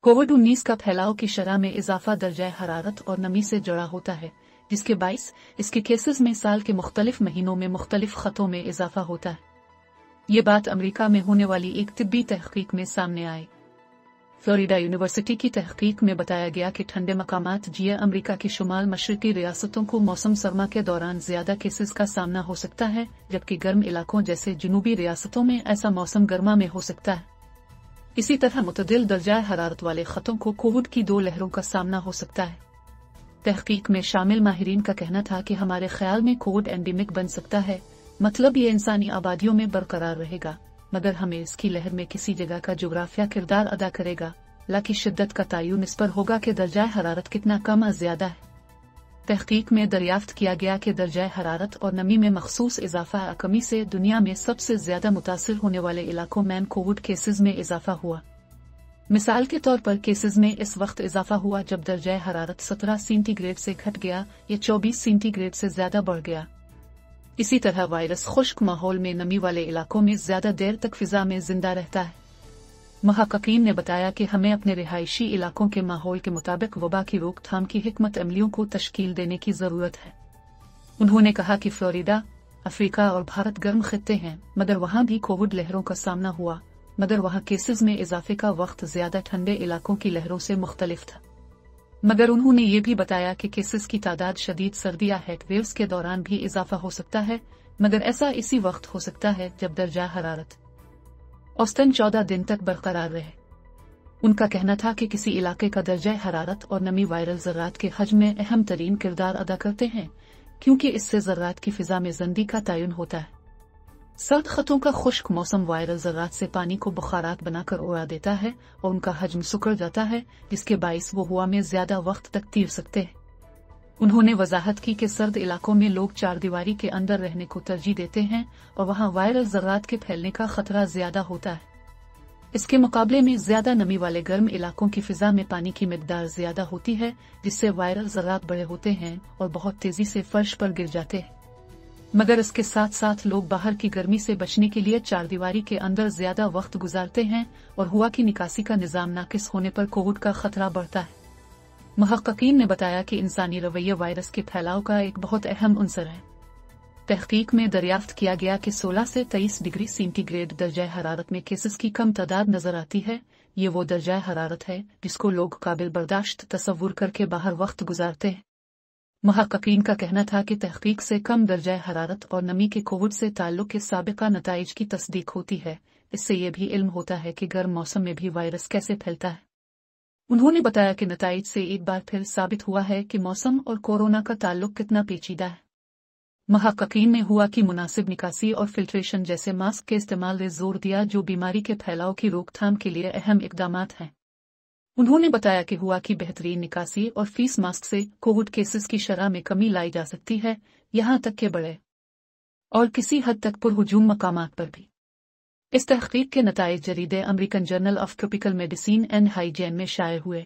कोविड-19 का फैलाव की शरह में इजाफा दर्जा हरारत और नमी से जुड़ा होता है, जिसके बाइस इसके केसेस में साल के मुख्तलिफ महीनों में मुख्तलिफ खतों में इजाफा होता है। ये बात अमेरिका में होने वाली एक तिब्बी तहकीक में सामने आई। फ्लोरिडा यूनिवर्सिटी की तहकीक में बताया गया कि ठंडे मकामात जिया अमेरिका की शुमाल मशरकी रियासतों को मौसम सरमा के दौरान ज्यादा केसेस का सामना हो सकता है, जबकि गर्म इलाकों जैसे जनूबी रियासतों में ऐसा मौसम गर्मा में हो सकता है। इसी तरह मुतदिल दर्जा हरारत वाले खतों को कोविड की 2 लहरों का सामना हो सकता है। तहकीक में शामिल माहिरीन का कहना था कि हमारे ख्याल में कोविड एंडेमिक बन सकता है, मतलब ये इंसानी आबादियों में बरकरार रहेगा, मगर हमें इसकी लहर में किसी जगह का जोग्राफिया किरदार अदा करेगा, लाकि शिद्दत का तयन इस पर होगा कि दर्जा हरारत कितना कम या ज्यादा है। तहकीक में दरियाफ्त किया गया कि दर्जा हरारत और नमी में मखसूस इजाफा या कमी से दुनिया में सबसे ज्यादा मुतासिर होने वाले इलाकों में कोविड केसेस में इजाफा हुआ। मिसाल के तौर पर केसेस में इस वक्त इजाफा हुआ जब दर्जा हरारत 17 सेंटीग्रेड से घट गया या 24 सेंटीग्रेड से ज्यादा बढ़ गया। इसी तरह वायरस खुश्क माहौल में नमी वाले इलाकों में ज्यादा देर तक फिजा में जिंदा रहता है। महक्कीन ने बताया कि हमें अपने रिहायशी इलाकों के माहौल के मुताबिक वबा की रोकथाम की हिकमत अमलियों को तश्कील देने की जरूरत है। उन्होंने कहा कि फ्लोरिडा, अफ्रीका और भारत गर्म खित्ते हैं, मगर वहां भी कोविड लहरों का सामना हुआ, मगर वहां केसेस में इजाफे का वक्त ज्यादा ठंडे इलाकों की लहरों से मुख्तलिफ था। मगर उन्होंने ये भी बताया कि केसेस की तादाद शदीद सर्दी या हीट वेव्स के दौरान भी इजाफा हो सकता है, मगर ऐसा इसी वक्त हो सकता है जब दर्जा हरारत औसतन 14 दिन तक बरकरार रहे। उनका कहना था कि किसी इलाके का दर्जा हरारत और नमी वायरल ज़र्रात के हजम में अहम तरीन किरदार अदा करते हैं, क्योंकि इससे ज़र्रात की फिजा में जंदी का तयन होता है। सर्द खतों का खुश्क मौसम वायरल ज़र्रात से पानी को बुखारात बनाकर उड़ा देता है और उनका हजम सुकड़ जाता है, जिसके बाइस वो हवा में ज्यादा वक्त तक तीर सकते हैं। उन्होंने वजाहत की कि सर्द इलाकों में लोग चारदीवारी के अंदर रहने को तरजीह देते हैं और वहां वायरल ज़र्रात के फैलने का खतरा ज्यादा होता है। इसके मुकाबले में ज्यादा नमी वाले गर्म इलाकों की फिजा में पानी की मिकदार ज्यादा होती है, जिससे वायरल ज़र्रात बड़े होते हैं और बहुत तेजी से फर्श पर गिर जाते हैं। मगर इसके साथ साथ लोग बाहर की गर्मी से बचने के लिए चारदीवारी के अंदर ज्यादा वक्त गुजारते हैं और हवा की निकासी का निजाम नाकिस होने पर कोविड का खतरा बढ़ता है। महक्कीन ने बताया कि इंसानी रवैया वायरस के फैलाव का एक बहुत अहम अंसर है। तहकीक में दरियाफ्त किया गया कि 16 से 23 डिग्री सेंटीग्रेड दर्जा हरारत में केसेस की कम तादाद नजर आती है। ये वो दर्जा हरारत है जिसको लोग काबिल बर्दाश्त तसव्वुर करके बाहर वक्त गुजारते हैं। महक्कीन का कहना था कि तहकीक से कम दर्जा हरारत और नमी के कोविड से ताल्लुक के साबिका नताइज की तस्दीक होती है। इससे यह भी इल्म होता है कि गर्म मौसम में भी वायरस कैसे फैलता है। उन्होंने बताया कि नताइज से एक बार फिर साबित हुआ है कि मौसम और कोरोना का ताल्लुक कितना पेचीदा है। महक्कीन ने हुआ की मुनासिब निकासी और फिल्ट्रेशन जैसे मास्क के इस्तेमाल पर जोर दिया, जो बीमारी के फैलाव की रोकथाम के लिए अहम इकदामात हैं। उन्होंने बताया कि हुआ की बेहतरीन निकासी और फेस मास्क से कोविड केसेस की शरह में कमी लाई जा सकती है, यहाँ तक के बड़े और किसी हद तक पुरहुजूम मकामात पर भी। इस तहकीक के नताइज जरीदे American Journal of Tropical Medicine and Hygiene में शाये हुए।